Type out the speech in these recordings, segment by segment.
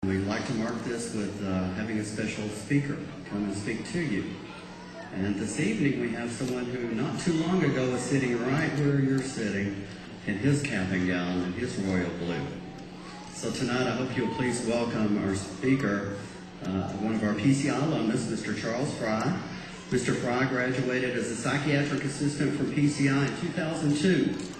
We'd like to mark this with having a special speaker come and speak to you. And this evening we have someone who not too long ago was sitting right where you're sitting in his cap and gown and his royal blue. So tonight I hope you'll please welcome our speaker, one of our PCI alumnus, Mr. Charles Fry. Mr. Fry graduated as a psychiatric assistant from PCI in 2002.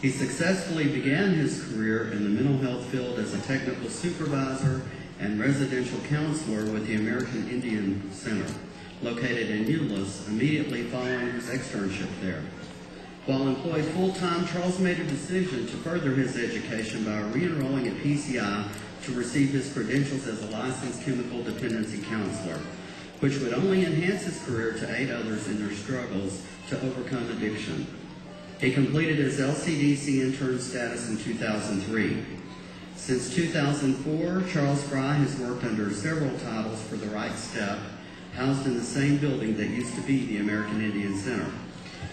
He successfully began his career in the mental health field as a technical supervisor and residential counselor with the American Indian Center, located in Euless, immediately following his externship there. While employed full-time, Charles made a decision to further his education by re-enrolling at PCI to receive his credentials as a licensed chemical dependency counselor, which would only enhance his career to aid others in their struggles to overcome addiction. He completed his LCDC intern status in 2003. Since 2004, Charles Fry has worked under several titles for the Right Step, housed in the same building that used to be the American Indian Center.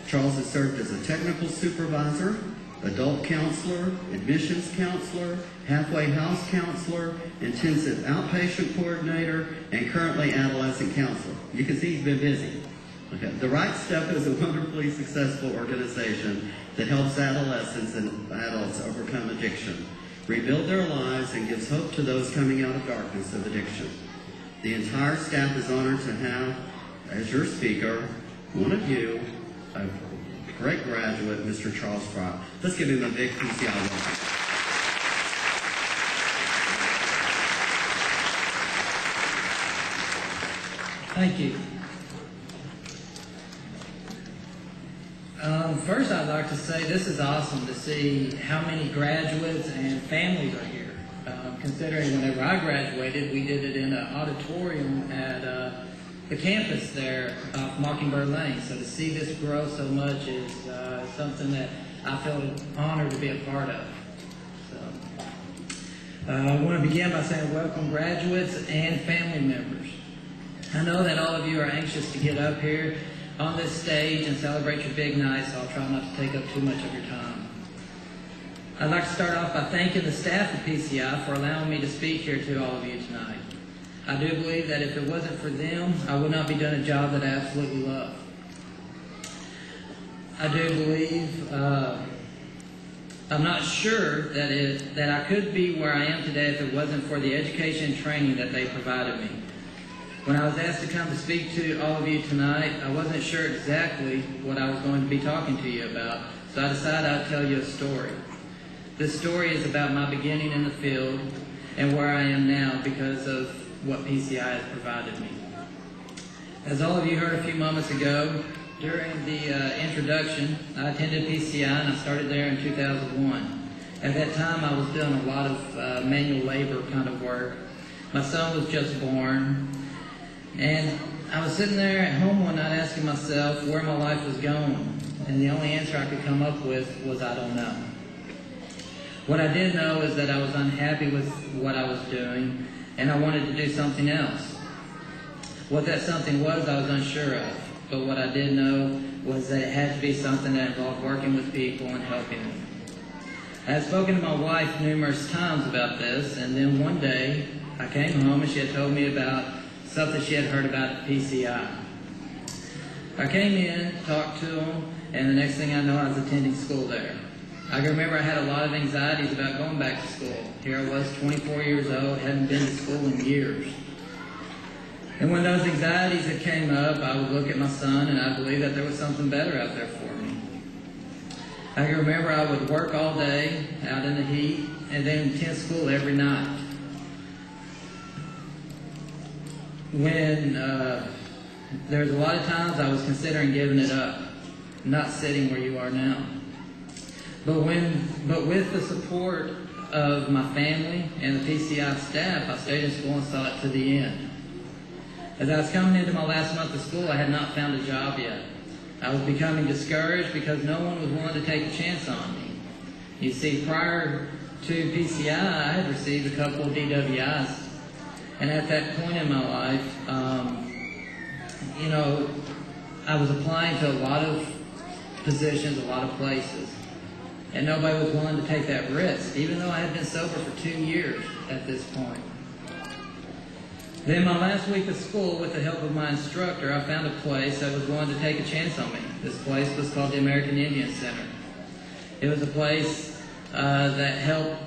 Charles has served as a technical supervisor, adult counselor, admissions counselor, halfway house counselor, intensive outpatient coordinator, and currently adolescent counselor. You can see he's been busy. Okay. The Right Step is a wonderfully successful organization that helps adolescents and adults overcome addiction, rebuild their lives, and gives hope to those coming out of darkness of addiction. The entire staff is honored to have, as your speaker, one of you, a great graduate, Mr. Charles Fry. Let's give him a big PCI welcome. Thank you. First, I'd like to say this is awesome to see how many graduates and families are here. Considering whenever I graduated, we did it in an auditorium at the campus there off Mockingbird Lane. So to see this grow so much is something that I feel honored to be a part of. So, I want to begin by saying welcome graduates and family members. I know that all of you are anxious to get up here on this stage and celebrate your big night, so I'll try not to take up too much of your time. I'd like to start off by thanking the staff of PCI for allowing me to speak here to all of you tonight. I do believe that if it wasn't for them, I would not be doing a job that I absolutely love. I do believe, I'm not sure that I could be where I am today if it wasn't for the education and training that they provided me. When I was asked to come to speak to all of you tonight, I wasn't sure exactly what I was going to be talking to you about, so I decided I'd tell you a story. This story is about my beginning in the field and where I am now because of what PCI has provided me. As all of you heard a few moments ago, during the introduction, I attended PCI and I started there in 2001. At that time, I was doing a lot of manual labor kind of work. My son was just born. And I was sitting there at home one night asking myself where my life was going. And the only answer I could come up with was, I don't know. What I did know is that I was unhappy with what I was doing, and I wanted to do something else. What that something was, I was unsure of. But what I did know was that it had to be something that involved working with people and helping them. I had spoken to my wife numerous times about this, and then one day I came home and she had told me about something she had heard about at PCI. I came in, talked to them, and the next thing I know, I was attending school there. I can remember I had a lot of anxieties about going back to school. Here I was, 24 years old, hadn't been to school in years. And when those anxieties had came up, I would look at my son and I believed that there was something better out there for me. I can remember I would work all day out in the heat and then attend school every night. When there was a lot of times I was considering giving it up, not sitting where you are now. But with the support of my family and the PCI staff, I stayed in school and saw it to the end. As I was coming into my last month of school, I had not found a job yet. I was becoming discouraged because no one was willing to take a chance on me. You see, prior to PCI, I had received a couple of DWIs. And at that point in my life, I was applying to a lot of positions, a lot of places. And nobody was willing to take that risk, even though I had been sober for 2 years at this point. Then my last week of school, with the help of my instructor, I found a place that was willing to take a chance on me. This place was called the American Indian Center. It was a place that helped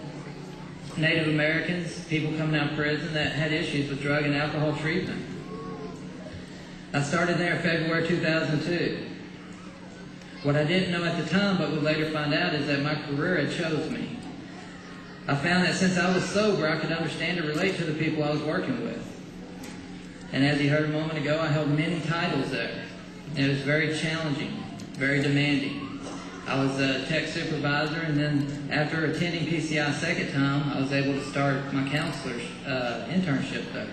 Native Americans, people coming out of prison that had issues with drug and alcohol treatment. I started there in February 2002. What I didn't know at the time, but would later find out, is that my career had chose me. I found that since I was sober, I could understand and relate to the people I was working with. And as you heard a moment ago, I held many titles there. It was very challenging, very demanding. I was a tech supervisor, and then after attending PCI a second time, I was able to start my counselor's internship there.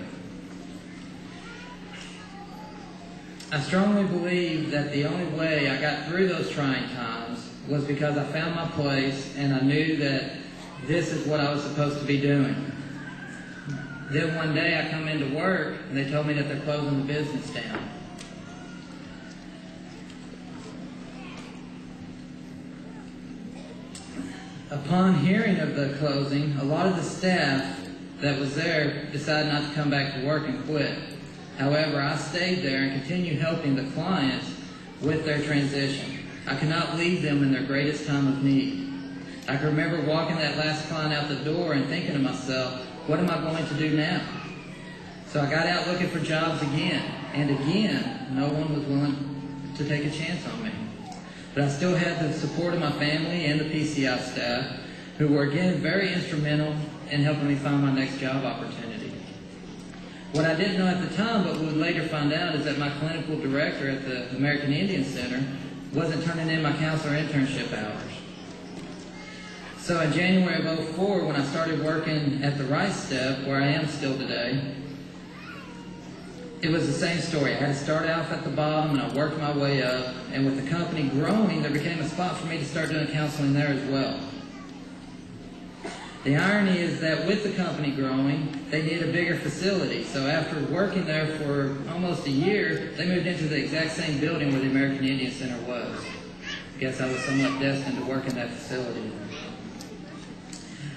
I strongly believe that the only way I got through those trying times was because I found my place and I knew that this is what I was supposed to be doing. Then one day I come into work and they told me that they're closing the business down. Upon hearing of the closing, a lot of the staff that was there decided not to come back to work and quit. However, I stayed there and continued helping the clients with their transition. I could not leave them in their greatest time of need. I can remember walking that last client out the door and thinking to myself, what am I going to do now? So I got out looking for jobs again, and again, no one was willing to take a chance on me. But I still had the support of my family and the PCI staff, who were again very instrumental in helping me find my next job opportunity. What I didn't know at the time, but would later find out, is that my clinical director at the American Indian Center wasn't turning in my counselor internship hours. So in January of 2004, when I started working at the Rice Step, where I am still today, it was the same story. I had to start off at the bottom, and I worked my way up. And with the company growing, there became a spot for me to start doing counseling there as well. The irony is that with the company growing, they needed a bigger facility. So after working there for almost a year, they moved into the exact same building where the American Indian Center was. I guess I was somewhat destined to work in that facility.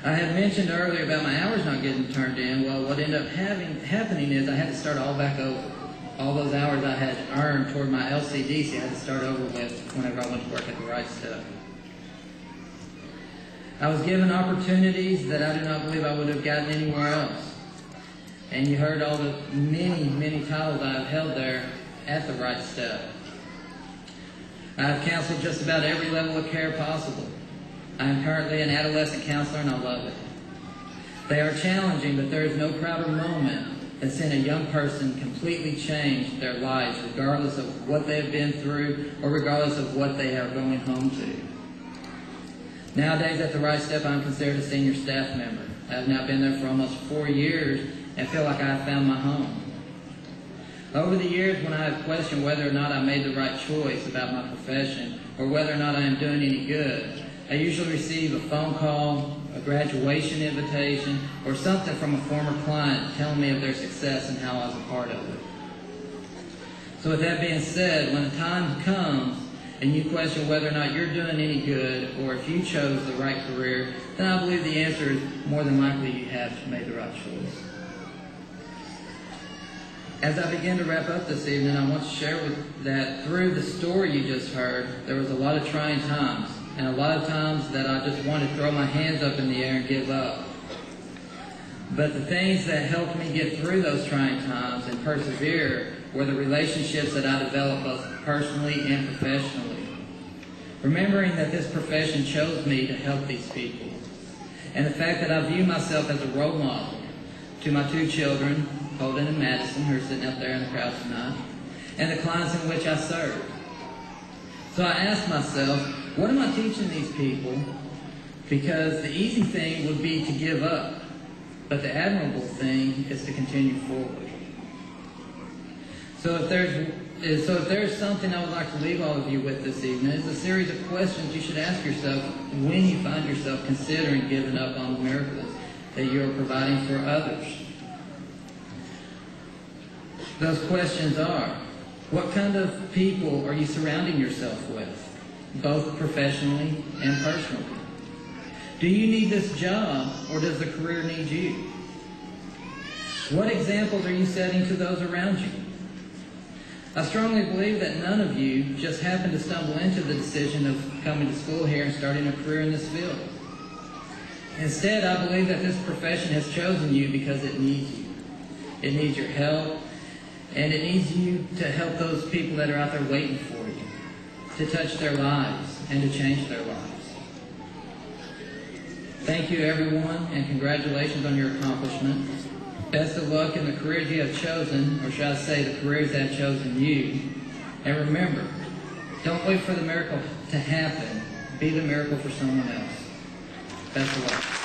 I had mentioned earlier about my hours not getting turned in. Well, what ended up happening is I had to start all back over. All those hours I had earned toward my LCDC, I had to start over with whenever I went to work at the Right Step. I was given opportunities that I do not believe I would have gotten anywhere else. And you heard all the many, many titles I have held there at the Right Step. I have counseled just about every level of care possible. I am currently an adolescent counselor, and I love it. They are challenging, but there is no prouder moment than seeing a young person completely change their lives, regardless of what they have been through or regardless of what they are going home to. Nowadays at the Right Step, I'm considered a senior staff member. I have now been there for almost 4 years and feel like I have found my home. Over the years, when I have questioned whether or not I made the right choice about my profession or whether or not I am doing any good, I usually receive a phone call, a graduation invitation, or something from a former client telling me of their success and how I was a part of it. So with that being said, when the time comes and you question whether or not you're doing any good or if you chose the right career, then I believe the answer is more than likely you have made the right choice. As I begin to wrap up this evening, I want to share that through the story you just heard, there was a lot of trying times. And a lot of times that I just wanted to throw my hands up in the air and give up. But the things that helped me get through those trying times and persevere were the relationships that I developed both personally and professionally. Remembering that this profession chose me to help these people. And the fact that I view myself as a role model to my 2 children, Holden and Madison, who are sitting up there in the crowd tonight, and the clients in which I serve. So I asked myself, what am I teaching these people? Because the easy thing would be to give up, but the admirable thing is to continue forward. So if there's something I would like to leave all of you with this evening, it's a series of questions you should ask yourself when you find yourself considering giving up on the miracles that you are providing for others. Those questions are, what kind of people are you surrounding yourself with, both professionally and personally? Do you need this job, or does the career need you? What examples are you setting to those around you? I strongly believe that none of you just happened to stumble into the decision of coming to school here and starting a career in this field. Instead, I believe that this profession has chosen you because it needs you. It needs your help, and it needs you to help those people that are out there waiting for you, to touch their lives and to change their lives. Thank you, everyone, and congratulations on your accomplishment. Best of luck in the careers you have chosen, or should I say the careers that have chosen you. And remember, don't wait for the miracle to happen. Be the miracle for someone else. Best of luck.